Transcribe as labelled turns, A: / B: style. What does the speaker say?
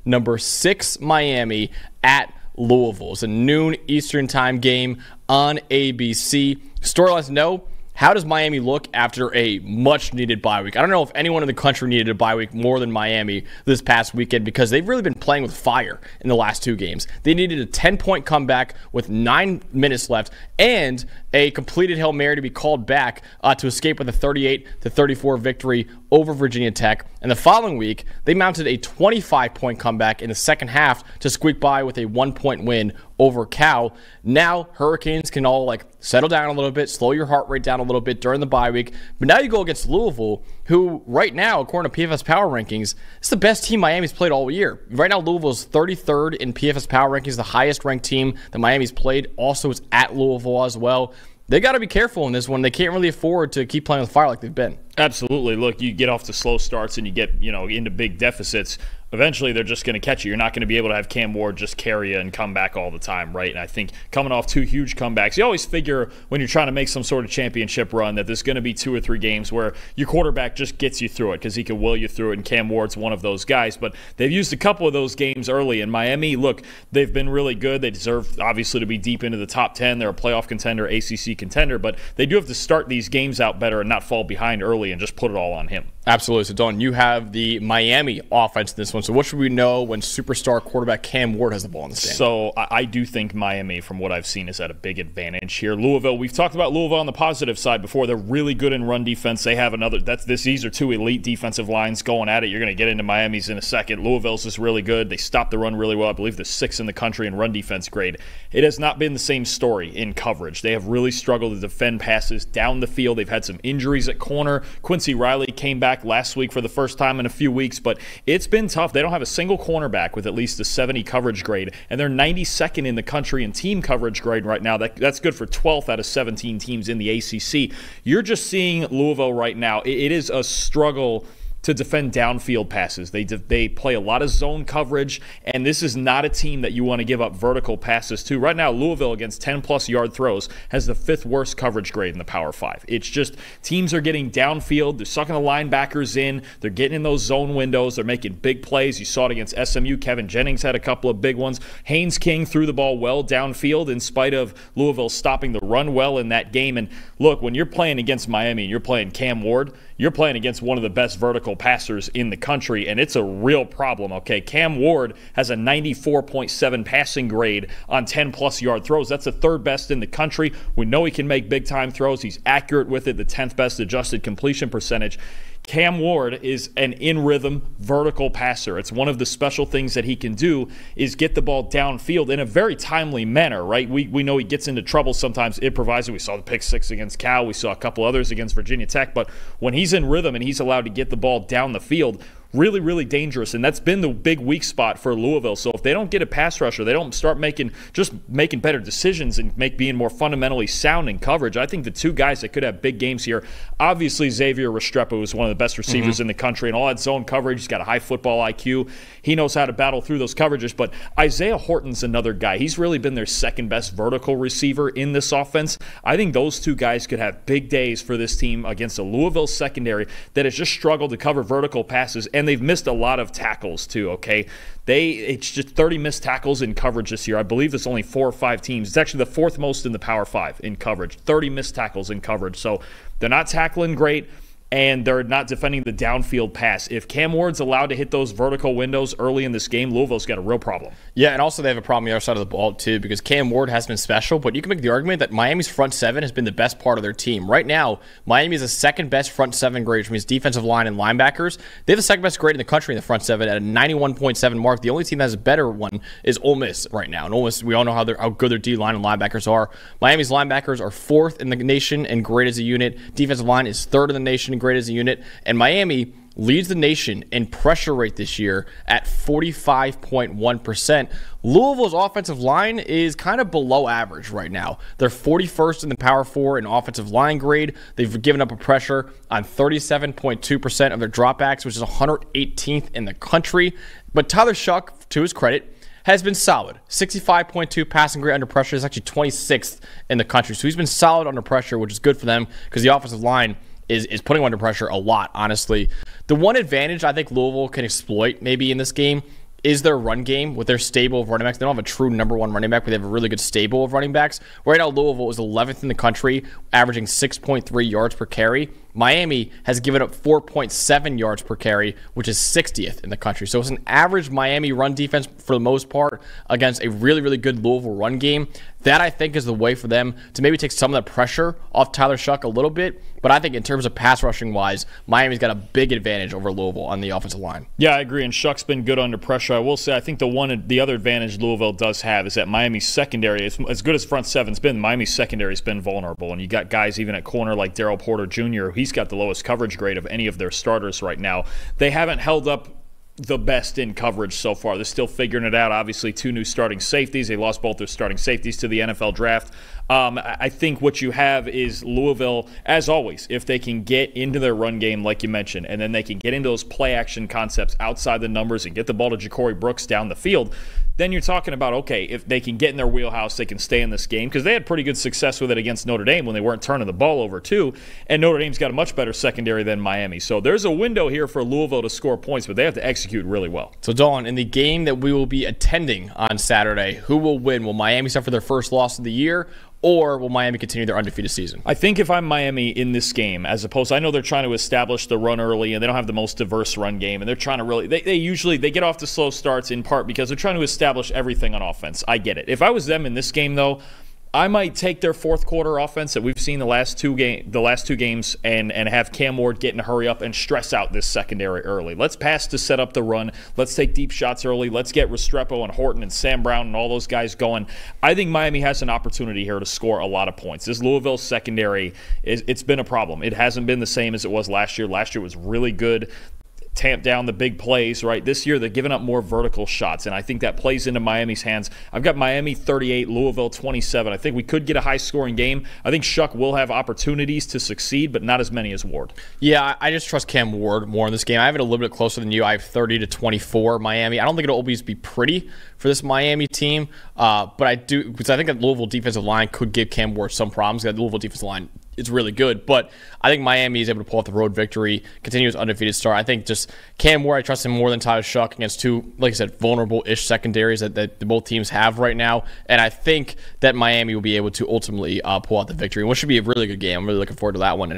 A: number 6 Miami at Louisville. It's a noon Eastern time game on ABC. Storylines know. How does Miami look after a much-needed bye week? I don't know if anyone in the country needed a bye week more than Miami this past weekend because they've really been playing with fire in the last 2 games. They needed a 10-point comeback with 9 minutes left and a completed Hail Mary to be called back to escape with a 38-34 victory over Virginia Tech. And the following week, they mounted a 25-point comeback in the second half to squeak by with a 1-point win over Cal. Now, Hurricanes can all settle down a little bit, slow your heart rate down a little bit during the bye week. But now you go against Louisville, who right now, according to PFF Power Rankings, is the best team Miami's played all year. Right now, Louisville's 33rd in PFF Power Rankings, the highest ranked team that Miami's played. Also, it's at Louisville as well. They got to be careful in this one. They can't really afford to keep playing with fire like they've been.
B: Absolutely. Look, you get off to slow starts and you get into big deficits. Eventually, they're just going to catch you. You're not going to be able to have Cam Ward just carry you and come back all the time, right? And I think coming off 2 huge comebacks, you always figure when you're trying to make some sort of championship run that there's going to be 2 or 3 games where your quarterback just gets you through it because he can will you through it, and Cam Ward's one of those guys. But they've used a couple of those games early. And Miami, look, they've been really good. They deserve, obviously, to be deep into the top 10. They're a playoff contender, ACC contender. But they do have to start these games out better and not fall behind early and just put it all on him.
A: Absolutely. So, Don, you have the Miami offense in this one. So what should we know when superstar quarterback Cam Ward has the ball in the stand?
B: So I do think Miami, from what I've seen, is at a big advantage here. Louisville, we've talked about Louisville on the positive side before. They're really good in run defense. They have these are 2 elite defensive lines going at it. You're going to get into Miami's in a second. Louisville's is really good. They stop the run really well. I believe they're 6th in the country in run defense grade. It has not been the same story in coverage. They have really struggled to defend passes down the field. They've had some injuries at corner. Quincy Riley came back last week for the first time in a few weeks, but it's been tough. They don't have a single cornerback with at least a 70 coverage grade, and they're 92nd in the country in team coverage grade right now. That's good for 12th out of 17 teams in the ACC. You're just seeing Louisville right now. It is a struggle to defend downfield passes. They play a lot of zone coverage, and this is not a team that you want to give up vertical passes to. Right now, Louisville against 10-plus yard throws has the 5th worst coverage grade in the Power 5. It's just teams are getting downfield. They're sucking the linebackers in. They're getting in those zone windows. They're making big plays. You saw it against SMU. Kevin Jennings had a couple of big ones. Haynes King threw the ball well downfield in spite of Louisville stopping the run well in that game. And look, when you're playing against Miami and you're playing Cam Ward, you're playing against one of the best vertical passers in the country, and it's a real problem, okay? Cam Ward has a 94.7 passing grade on 10-plus yard throws. That's the 3rd best in the country. We know he can make big-time throws. He's accurate with it, the 10th best adjusted completion percentage. Cam Ward is an in-rhythm vertical passer. It's one of the special things that he can do is get the ball downfield in a very timely manner, right? We know he gets into trouble sometimes improvising. We saw the pick 6 against Cal. We saw a couple others against Virginia Tech. But when he's in rhythm and he's allowed to get the ball down the field, really, really dangerous, and that's been the big weak spot for Louisville. So if they don't get a pass rusher, they don't start making better decisions and being more fundamentally sound in coverage, I think the 2 guys that could have big games here, obviously Xavier Restrepo is one of the best receivers in the country, and all that zone coverage. He's got a high football IQ. He knows how to battle through those coverages, but Isaiah Horton's another guy. He's really been their 2nd best vertical receiver in this offense. I think those 2 guys could have big days for this team against a Louisville secondary that has just struggled to cover vertical passes, and they've missed a lot of tackles too, okay? It's just 30 missed tackles in coverage this year. I believe there's only 4 or 5 teams. It's actually the 4th most in the Power 5 in coverage. 30 missed tackles in coverage. So they're not tackling great, and they're not defending the downfield pass. If Cam Ward's allowed to hit those vertical windows early in this game, Louisville's got a real problem.
A: Yeah, and also they have a problem on the other side of the ball, too, because Cam Ward has been special, but you can make the argument that Miami's front 7 has been the best part of their team. Right now, Miami is the 2nd best front 7 grade, which means defensive line and linebackers. They have the 2nd best grade in the country in the front 7 at a 91.7 mark. The only team that has a better one is Ole Miss right now. And Ole Miss, we all know how good their D-line and linebackers are. Miami's linebackers are 4th in the nation in grade as a unit. Defensive line is 3rd in the nation in grade as a unit. And Miami leads the nation in pressure rate this year at 45.1%. Louisville's offensive line is kind of below average right now. They're 41st in the Power 4 in offensive line grade. They've given up a pressure on 37.2% of their dropbacks, which is 118th in the country. But Tyler Shuck, to his credit, has been solid. 65.2 passing grade under pressure is actually 26th in the country. So he's been solid under pressure, which is good for them because the offensive line is putting him under pressure a lot, honestly. The one advantage I think Louisville can exploit maybe in this game is their run game with their stable of running backs. They don't have a true number one running back, but they have a really good stable of running backs. Right now, Louisville is 11th in the country, averaging 6.3 yards per carry. Miami has given up 4.7 yards per carry, which is 60th in the country. So it's an average Miami run defense for the most part against a really, really good Louisville run game. That, I think, is the way for them to maybe take some of the pressure off Tyler Shuck a little bit. But I think in terms of pass rushing wise, Miami's got a big advantage over Louisville on the offensive line.
B: Yeah, I agree. And Shuck's been good under pressure. I will say, I think the other advantage Louisville does have is that Miami's secondary, as good as front seven's been, Miami's secondary's been vulnerable. And you got guys even at corner like Darryl Porter Jr., he's got the lowest coverage grade of any of their starters right now. They haven't held up the best in coverage so far. They're still figuring it out. Obviously, 2 new starting safeties. They lost both their starting safeties to the NFL draft. I think what you have is Louisville, as always, if they can get into their run game, like you mentioned, and then they can get into those play-action concepts outside the numbers and get the ball to Ja'Cory Brooks down the field, then you're talking about, okay, if they can get in their wheelhouse, they can stay in this game, because they had pretty good success with it against Notre Dame when they weren't turning the ball over, too, and Notre Dame's got a much better secondary than Miami. So there's a window here for Louisville to score points, but they have to execute really well.
A: So, Dawn, in the game that we will be attending on Saturday, who will win? Will Miami suffer their first loss of the year, or will Miami continue their undefeated season?
B: I think if I'm Miami in this game, as opposed, I know they're trying to establish the run early, and they don't have the most diverse run game, and they're trying to really, they usually get off to slow starts in part because they're trying to establish everything on offense. I get it. If I was them in this game, though, I might take their fourth quarter offense that we've seen the last two games and have Cam Ward get in a hurry up and stress out this secondary early. Let's pass to set up the run. Let's take deep shots early. Let's get Restrepo and Horton and Sam Brown and all those guys going. I think Miami has an opportunity here to score a lot of points. This Louisville secondary, it's been a problem. It hasn't been the same as it was last year. Last year was really good. Tamp down the big plays, right? This year, they're giving up more vertical shots, and I think that plays into Miami's hands. I've got Miami 38, Louisville 27. I think we could get a high-scoring game. I think Shuck will have opportunities to succeed, but not as many as Ward.
A: Yeah, I just trust Cam Ward more in this game. I have it a little bit closer than you. I have 30-24 Miami. I don't think it'll always be pretty for this Miami team, but I do, because I think that Louisville defensive line could give Cam Ward some problems. That Louisville defensive line is really good, but I think Miami is able to pull off the road victory, continue his undefeated start. I think just Cam Ward, I trust him more than Tyler Shuck against two, like I said, vulnerable-ish secondaries that both teams have right now, and I think that Miami will be able to ultimately pull out the victory, which should be a really good game. I'm really looking forward to that one.